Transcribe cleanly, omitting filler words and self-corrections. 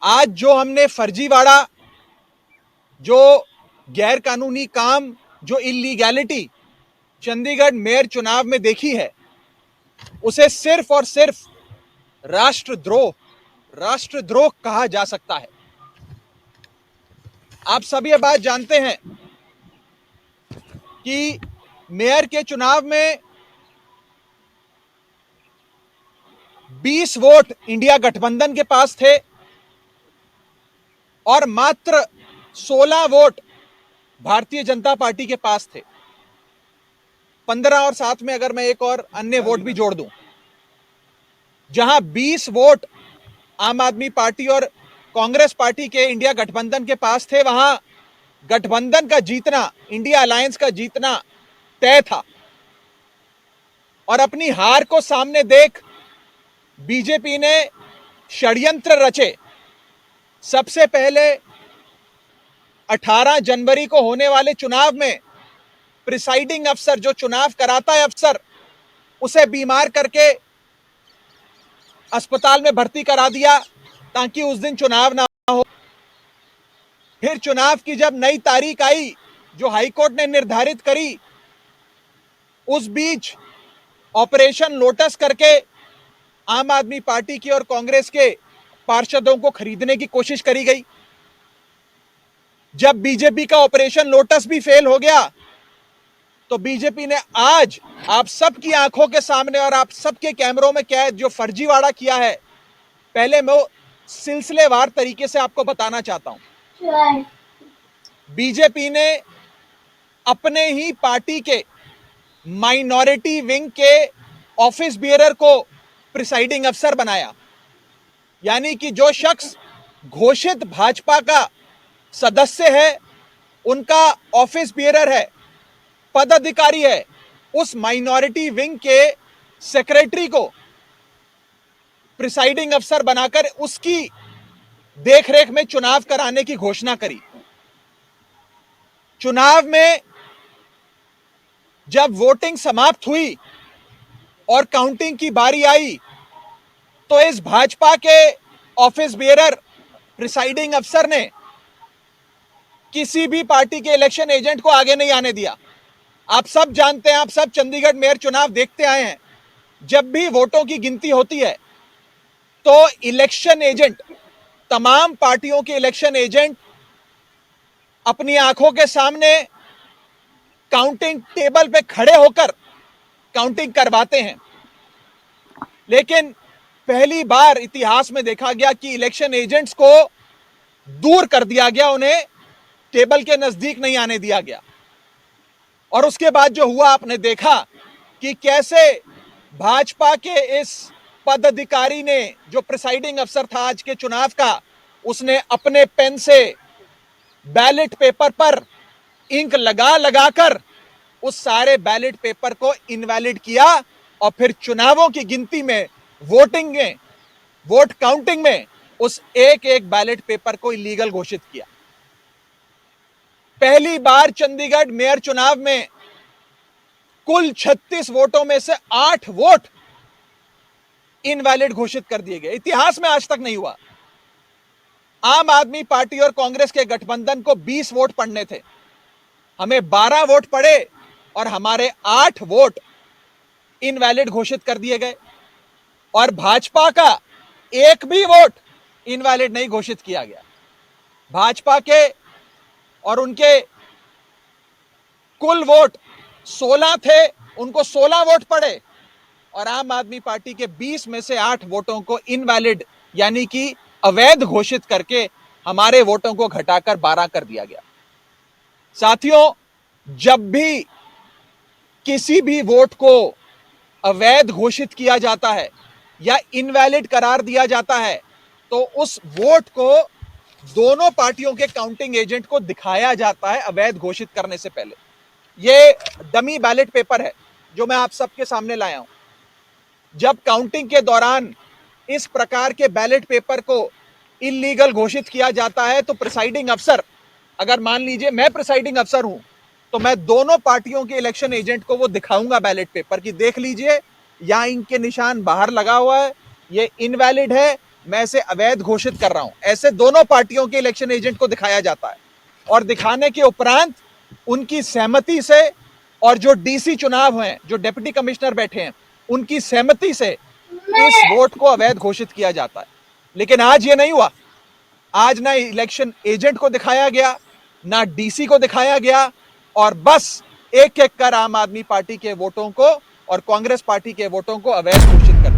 आज जो हमने फर्जीवाड़ा, जो गैर कानूनी काम, जो इलीगैलिटी चंडीगढ़ मेयर चुनाव में देखी है, उसे सिर्फ और सिर्फ राष्ट्रद्रोह कहा जा सकता है। आप सब ये बात जानते हैं कि मेयर के चुनाव में 20 वोट इंडिया गठबंधन के पास थे और मात्र 16 वोट भारतीय जनता पार्टी के पास थे। 15 और साथ में अगर मैं एक और अन्य वोट भी जोड़ दूं, जहां 20 वोट आम आदमी पार्टी और कांग्रेस पार्टी के इंडिया गठबंधन के पास थे, वहां गठबंधन का जीतना, इंडिया अलायंस का जीतना तय था। और अपनी हार को सामने देख बीजेपी ने षड्यंत्र रचे। सबसे पहले 18 जनवरी को होने वाले चुनाव में प्रिसाइडिंग अफसर, जो चुनाव कराता है अफसर, उसे बीमार करके अस्पताल में भर्ती करा दिया ताकि उस दिन चुनाव ना हो। फिर चुनाव की जब नई तारीख आई, जो हाईकोर्ट ने निर्धारित करी, उस बीच ऑपरेशन लोटस करके आम आदमी पार्टी की और कांग्रेस के पार्षदों को खरीदने की कोशिश करी गई। जब बीजेपी का ऑपरेशन लोटस भी फेल हो गया, तो बीजेपी ने आज आप सबकी आंखों के सामने और आप सबके कैमरों में कैद जो फर्जीवाड़ा किया है, पहले मैं सिलसिलेवार तरीके से आपको बताना चाहता हूं। बीजेपी ने अपने ही पार्टी के माइनॉरिटी विंग के ऑफिस बियरर को प्रिसाइडिंग अफसर बनाया। यानी कि जो शख्स घोषित भाजपा का सदस्य है, उनका ऑफिस बियरर है, पदाधिकारी है, उस माइनॉरिटी विंग के सेक्रेटरी को प्रिसाइडिंग अफसर बनाकर उसकी देखरेख में चुनाव कराने की घोषणा करी। चुनाव में जब वोटिंग समाप्त हुई और काउंटिंग की बारी आई, तो इस भाजपा के ऑफिस बियरर प्रिसाइडिंग अफसर ने किसी भी पार्टी के इलेक्शन एजेंट को आगे नहीं आने दिया। आप सब जानते हैं, आप सब चंडीगढ़ मेयर चुनाव देखते आए हैं, जब भी वोटों की गिनती होती है तो इलेक्शन एजेंट, तमाम पार्टियों के इलेक्शन एजेंट अपनी आंखों के सामने काउंटिंग टेबल पे खड़े होकर काउंटिंग करवाते हैं। लेकिन पहली बार इतिहास में देखा गया कि इलेक्शन एजेंट्स को दूर कर दिया गया, उन्हें टेबल के नजदीक नहीं आने दिया गया। और उसके बाद जो हुआ, आपने देखा कि कैसे भाजपा के इस पदाधिकारी ने, जो प्रिसाइडिंग अफसर था आज के चुनाव का, उसने अपने पेन से बैलेट पेपर पर इंक लगा लगाकर उस सारे बैलेट पेपर को इनवैलिड किया और फिर चुनावों की गिनती में, वोटिंग में, वोट काउंटिंग में उस एक एक बैलेट पेपर को इलीगल घोषित किया। पहली बार चंडीगढ़ मेयर चुनाव में कुल 36 वोटों में से 8 वोट इनवैलिड घोषित कर दिए गए। इतिहास में आज तक नहीं हुआ। आम आदमी पार्टी और कांग्रेस के गठबंधन को 20 वोट पड़ने थे, हमें 12 वोट पड़े और हमारे 8 वोट इनवैलिड घोषित कर दिए गए। और भाजपा का एक भी वोट इनवैलिड नहीं घोषित किया गया। भाजपा के और उनके कुल वोट 16 थे, उनको 16 वोट पड़े और आम आदमी पार्टी के 20 में से 8 वोटों को इनवैलिड यानी कि अवैध घोषित करके हमारे वोटों को घटाकर 12 कर दिया गया। साथियों, जब भी किसी भी वोट को अवैध घोषित किया जाता है या इनवैलिड करार दिया जाता है, तो उस वोट को दोनों पार्टियों के काउंटिंग एजेंट को दिखाया जाता है अवैध घोषित करने से पहले। ये डमी बैलेट पेपर है जो मैं आप सबके सामने लाया हूं। जब काउंटिंग के दौरान इस प्रकार के बैलेट पेपर को इलीगल घोषित किया जाता है, तो प्रिसाइडिंग अफसर, अगर मान लीजिए मैं प्रिसाइडिंग अफसर हूं, तो मैं दोनों पार्टियों के इलेक्शन एजेंट को वो दिखाऊंगा बैलेट पेपर की, देख लीजिए यहां इनके निशान बाहर लगा हुआ है, ये इनवैलिड है, मैं इसे अवैध घोषित कर रहा हूं। ऐसे दोनों पार्टियों के इलेक्शन एजेंट को दिखाया जाता है और दिखाने के उपरांत उनकी सहमति से और जो डीसी चुनाव हुए, जो डिप्टी कमिश्नर बैठे हैं, उनकी सहमति से इस वोट को अवैध घोषित किया जाता है। लेकिन आज ये नहीं हुआ। आज ना इलेक्शन एजेंट को दिखाया गया, ना डीसी को दिखाया गया, और बस एक एक कर आम आदमी पार्टी के वोटों को और कांग्रेस पार्टी के वोटों को अवैध घोषित कर